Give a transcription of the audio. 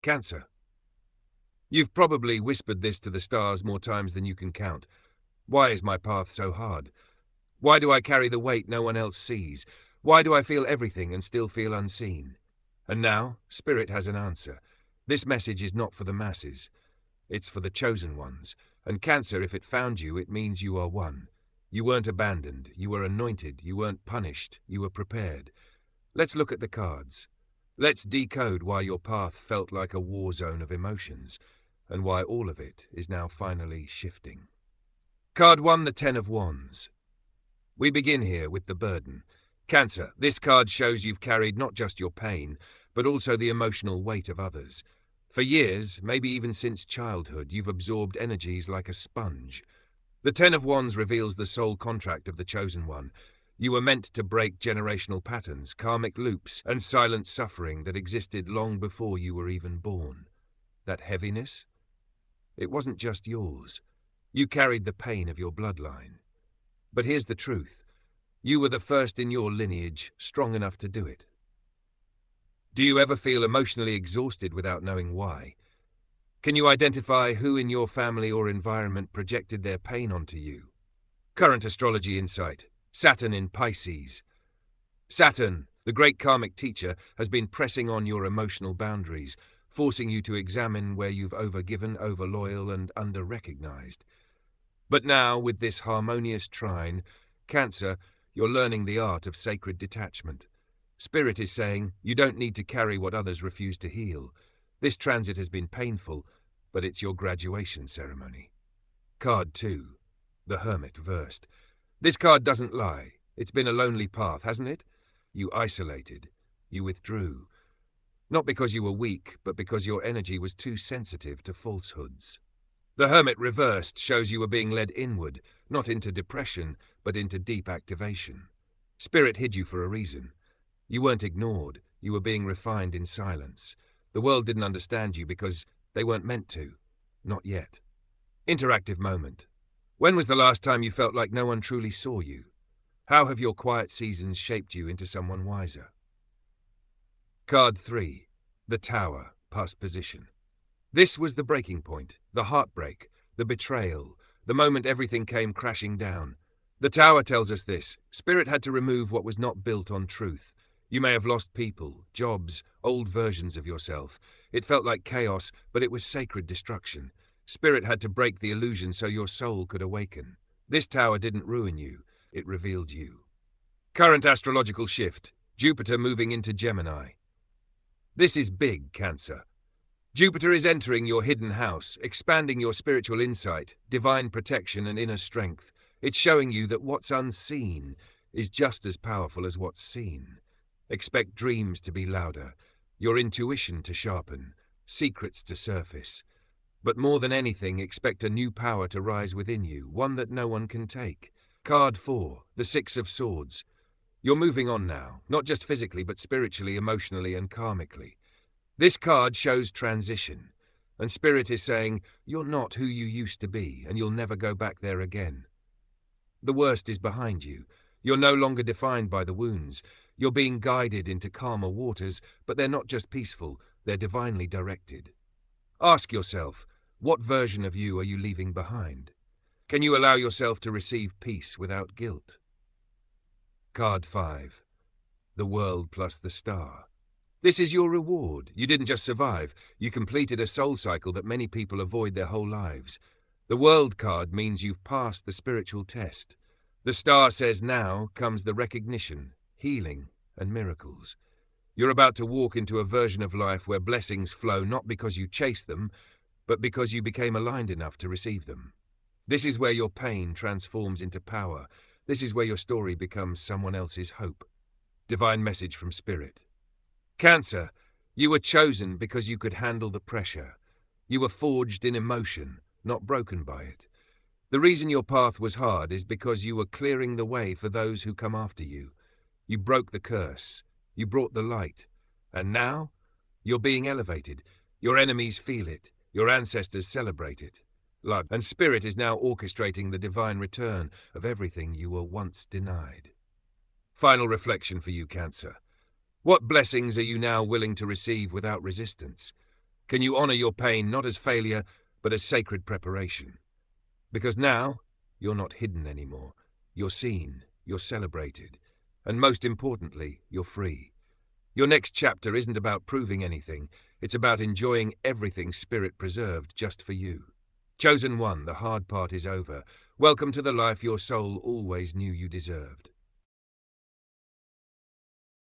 Cancer. You've probably whispered this to the stars more times than you can count. Why is my path so hard? Why do I carry the weight no one else sees? Why do I feel everything and still feel unseen? And now, Spirit has an answer. This message is not for the masses. It's for the chosen ones. And Cancer, if it found you, it means you are one. You weren't abandoned. You were anointed. You weren't punished. You were prepared. Let's look at the cards. Let's decode why your path felt like a war zone of emotions, and why all of it is now finally shifting. Card 1, the Ten of Wands. We begin here with the burden. Cancer, this card shows you've carried not just your pain, but also the emotional weight of others. For years, maybe even since childhood, you've absorbed energies like a sponge. The Ten of Wands reveals the soul contract of the chosen one. You were meant to break generational patterns, karmic loops, and silent suffering that existed long before you were even born. That heaviness? It wasn't just yours. You carried the pain of your bloodline. But here's the truth. You were the first in your lineage strong enough to do it. Do you ever feel emotionally exhausted without knowing why? Can you identify who in your family or environment projected their pain onto you? Current astrology insight. Saturn in Pisces. Saturn, the great karmic teacher, has been pressing on your emotional boundaries, forcing you to examine where you've overgiven, overloyal, and under-recognized. But now, with this harmonious trine, Cancer, you're learning the art of sacred detachment. Spirit is saying, you don't need to carry what others refuse to heal. This transit has been painful, but it's your graduation ceremony. Card 2, the Hermit versed. This card doesn't lie. It's been a lonely path, hasn't it? You isolated. You withdrew. Not because you were weak, but because your energy was too sensitive to falsehoods. The Hermit reversed shows you were being led inward, not into depression, but into deep activation. Spirit hid you for a reason. You weren't ignored. You were being refined in silence. The world didn't understand you because they weren't meant to. Not yet. Interactive moment. When was the last time you felt like no one truly saw you? How have your quiet seasons shaped you into someone wiser? Card 3, the Tower, past position. This was the breaking point, the heartbreak, the betrayal, the moment everything came crashing down. The Tower tells us this. Spirit had to remove what was not built on truth. You may have lost people, jobs, old versions of yourself. It felt like chaos, but it was sacred destruction. Spirit had to break the illusion so your soul could awaken. This Tower didn't ruin you, it revealed you. Current astrological shift, Jupiter moving into Gemini. This is big, Cancer. Jupiter is entering your hidden house, expanding your spiritual insight, divine protection and inner strength. It's showing you that what's unseen is just as powerful as what's seen. Expect dreams to be louder, your intuition to sharpen, secrets to surface. But more than anything, expect a new power to rise within you, one that no one can take. Card 4, the Six of Swords. You're moving on now, not just physically, but spiritually, emotionally, and karmically. This card shows transition, and Spirit is saying, you're not who you used to be, and you'll never go back there again. The worst is behind you. You're no longer defined by the wounds. You're being guided into calmer waters, but they're not just peaceful, they're divinely directed. Ask yourself, what version of you are you leaving behind? Can you allow yourself to receive peace without guilt? Card 5, the World plus the Star. This is your reward. You didn't just survive, you completed a soul cycle that many people avoid their whole lives. The World card means you've passed the spiritual test. The Star says now comes the recognition, healing, and miracles. You're about to walk into a version of life where blessings flow not because you chase them, but because you became aligned enough to receive them. This is where your pain transforms into power. This is where your story becomes someone else's hope. Divine message from Spirit. Cancer, you were chosen because you could handle the pressure. You were forged in emotion, not broken by it. The reason your path was hard is because you were clearing the way for those who come after you. You broke the curse. You brought the light. And now, you're being elevated. Your enemies feel it. Your ancestors celebrate it. Love and Spirit is now orchestrating the divine return of everything you were once denied. Final reflection for you, Cancer. What blessings are you now willing to receive without resistance? Can you honor your pain not as failure, but as sacred preparation? Because now, you're not hidden anymore. You're seen, you're celebrated, and most importantly, you're free. Your next chapter isn't about proving anything, it's about enjoying everything Spirit preserved just for you. Chosen one, the hard part is over. Welcome to the life your soul always knew you deserved.